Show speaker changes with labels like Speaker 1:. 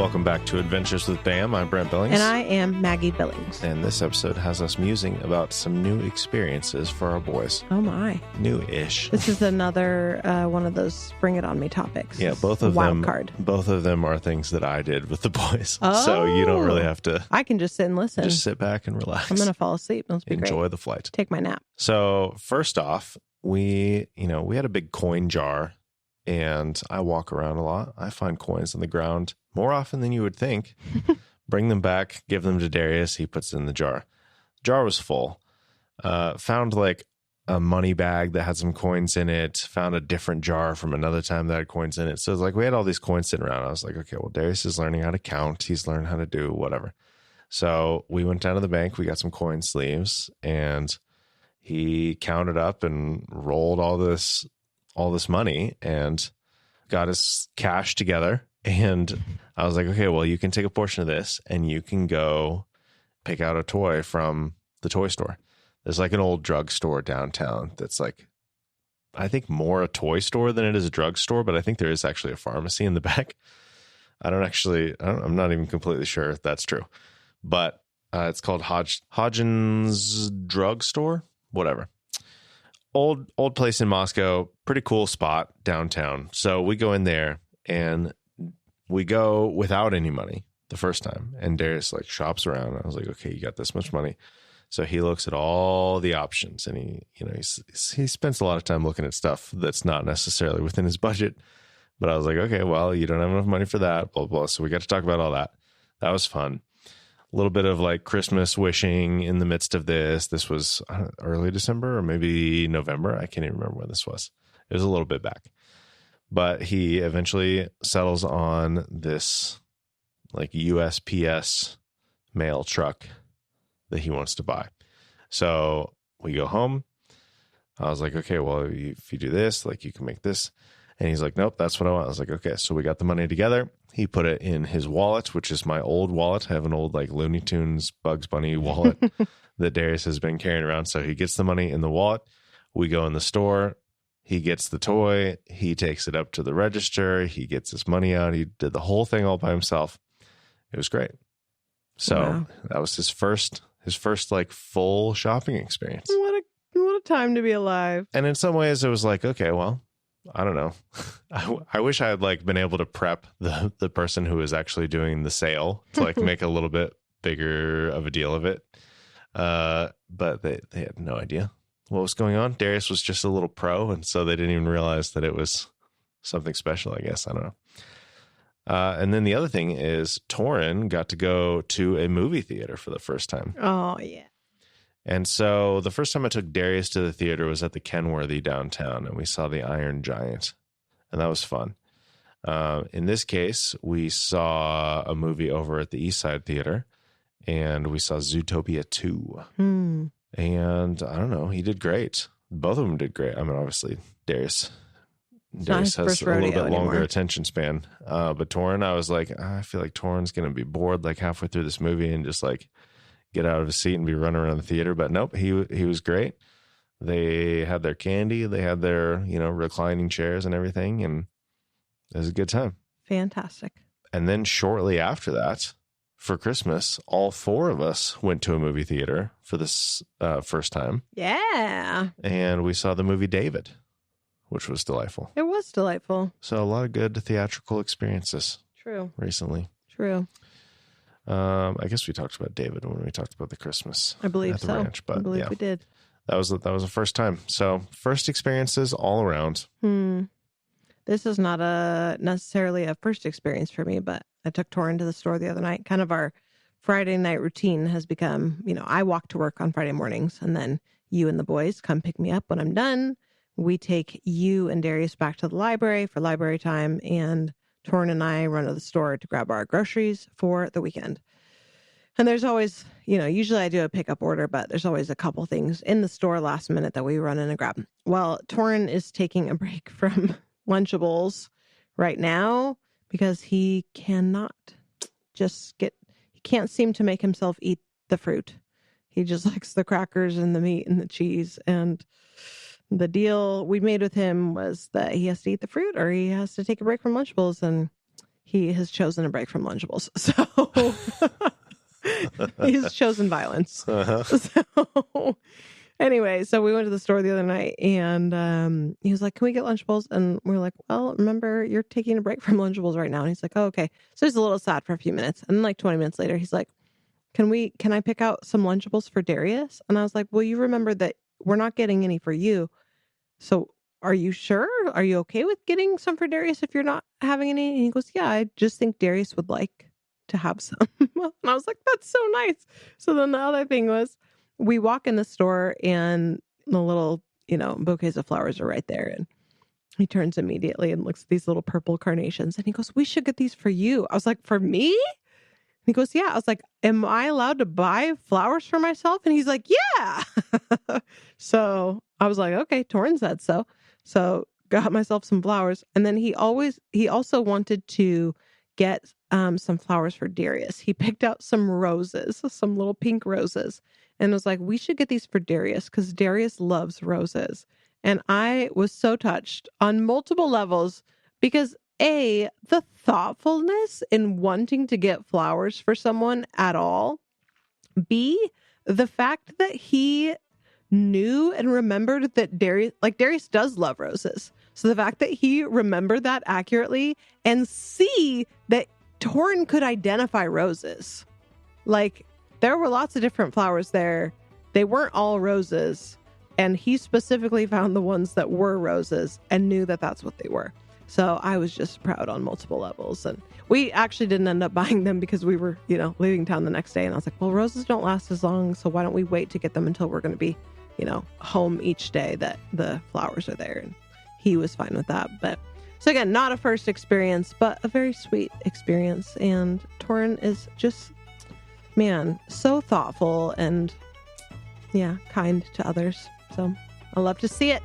Speaker 1: Welcome back to Adventures with Bam. I'm Brent Billings.
Speaker 2: And I am Maggie Billings.
Speaker 1: And this episode has us musing about some new experiences for our boys.
Speaker 2: Oh, my.
Speaker 1: New-ish.
Speaker 2: This is another one of those bring it on me topics.
Speaker 1: Yeah, both of
Speaker 2: Wild
Speaker 1: them.
Speaker 2: Card.
Speaker 1: Both of them are things that I did with the boys.
Speaker 2: Oh.
Speaker 1: So you don't really have to.
Speaker 2: I can just sit and listen.
Speaker 1: Just sit back and relax.
Speaker 2: I'm going to fall asleep. It'll be
Speaker 1: Enjoy
Speaker 2: great.
Speaker 1: the flight.
Speaker 2: Take my nap.
Speaker 1: So first off, we had a big coin jar. And I walk around a lot. I find coins on the ground more often than you would think. Bring them back, give them to Darius. He puts it in the jar. The jar was full. Found like a money bag that had some coins in it. Found a different jar from another time that had coins in it. So it's like we had all these coins sitting around. I was like, okay, well, Darius is learning how to count. He's learned how to do whatever. So we went down to the bank. We got some coin sleeves. And he counted up and rolled all this money and got his cash together. And I was like, okay, well, you can take a portion of this and you can go pick out a toy from the toy store. There's like an old drugstore downtown that's like, I think more a toy store than it is a drugstore, but I think there is actually a pharmacy in the back. I'm not even completely sure if that's true, but it's called Hodgins Drugstore, whatever. Old place in Moscow, pretty cool spot downtown. So we go in there and we go without any money the first time. And Darius like shops around. I was like, okay, you got this much money. So he looks at all the options and he spends a lot of time looking at stuff that's not necessarily within his budget. But I was like, okay, well, you don't have enough money for that, blah, blah. So we got to talk about all that. That was fun. A little bit of like Christmas wishing in the midst of this. This was early December or maybe November. I can't even remember when this was. It was a little bit back. But he eventually settles on this like USPS mail truck that he wants to buy. So we go home. I was like, okay, well, if you do this, like you can make this. And he's like, nope, that's what I want. I was like, okay. So we got the money together. He put it in his wallet, which is my old wallet. I have an old like Looney Tunes Bugs Bunny wallet that Darius has been carrying around. So he gets the money in the wallet. We go in the store. He gets the toy. He takes it up to the register. He gets his money out. He did the whole thing all by himself. It was great. So That was his first like full shopping experience.
Speaker 2: What a time to be alive.
Speaker 1: And in some ways it was like, okay, well, I don't know. I wish I had like been able to prep the person who was actually doing the sale to like make a little bit bigger of a deal of it. But they had no idea what was going on. Darius was just a little pro, and so they didn't even realize that it was something special, I guess. I don't know. And then the other thing is Torin got to go to a movie theater for the first time.
Speaker 2: Oh, yeah.
Speaker 1: And so the first time I took Darius to the theater was at the Kenworthy downtown, and we saw The Iron Giant, and that was fun. In this case, we saw a movie over at the East Side Theater, and we saw Zootopia 2. And I don't know, he did great. Both of them did great. I mean, obviously, Darius has a little bit longer attention span. But Torin, I was like, I feel like Torin's going to be bored like halfway through this movie and just like get out of his seat and be running around the theater. But nope, he was great. They had their candy. They had their, reclining chairs and everything. And it was a good time.
Speaker 2: Fantastic.
Speaker 1: And then shortly after that, for Christmas, all four of us went to a movie theater for this first time.
Speaker 2: Yeah.
Speaker 1: And we saw the movie David, which was delightful.
Speaker 2: It was delightful.
Speaker 1: So a lot of good theatrical experiences.
Speaker 2: True.
Speaker 1: Recently.
Speaker 2: True.
Speaker 1: I guess we talked about David when we talked about the Christmas.
Speaker 2: I believe
Speaker 1: at the
Speaker 2: so.
Speaker 1: Ranch, but
Speaker 2: I believe we did.
Speaker 1: That was the first time. So first experiences all around.
Speaker 2: This is not necessarily a first experience for me, but I took Torin to the store the other night. Kind of our Friday night routine has become, I walk to work on Friday mornings, and then you and the boys come pick me up when I'm done. We take you and Darius back to the library for library time, and Torin and I run to the store to grab our groceries for the weekend. And there's always, usually I do a pickup order, but there's always a couple things in the store last minute that we run in and grab. Well, Torin is taking a break from Lunchables right now because he cannot he can't seem to make himself eat the fruit. He just likes the crackers and the meat and the cheese. And the deal we made with him was that he has to eat the fruit or he has to take a break from Lunchables. And he has chosen a break from Lunchables. So he's chosen violence. So anyway, so we went to the store the other night and he was like, can we get Lunchables? And we're like, well, remember, you're taking a break from Lunchables right now. And he's like, oh, okay. So he's a little sad for a few minutes. And like 20 minutes later, he's like, can I pick out some Lunchables for Darius? And I was like, well, you remember that we're not getting any for you. So are you sure? Are you okay with getting some for Darius if you're not having any? And he goes, yeah, I just think Darius would like to have some. And I was like, that's so nice. So then the other thing was, we walk in the store and the little, bouquets of flowers are right there. And he turns immediately and looks at these little purple carnations. And he goes, we should get these for you. I was like, for me? And he goes, yeah. I was like, am I allowed to buy flowers for myself? And he's like, yeah. So I was like, okay, Torrin said so. So got myself some flowers. And then he also wanted to get some flowers for Darius. He picked out some roses, some little pink roses. And was like, we should get these for Darius because Darius loves roses. And I was so touched on multiple levels because A, the thoughtfulness in wanting to get flowers for someone at all. B, the fact that he knew and remembered that Darius does love roses. So the fact that he remembered that accurately, and C, that Torrin could identify roses. Like, there were lots of different flowers there. They weren't all roses. And he specifically found the ones that were roses and knew that that's what they were. So I was just proud on multiple levels. And we actually didn't end up buying them because we were, leaving town the next day. And I was like, well, roses don't last as long. So why don't we wait to get them until we're going to be, home each day that the flowers are there. And he was fine with that. But so again, not a first experience, but a very sweet experience. And Torrin is just, man, so thoughtful and kind to others. So I love to see it.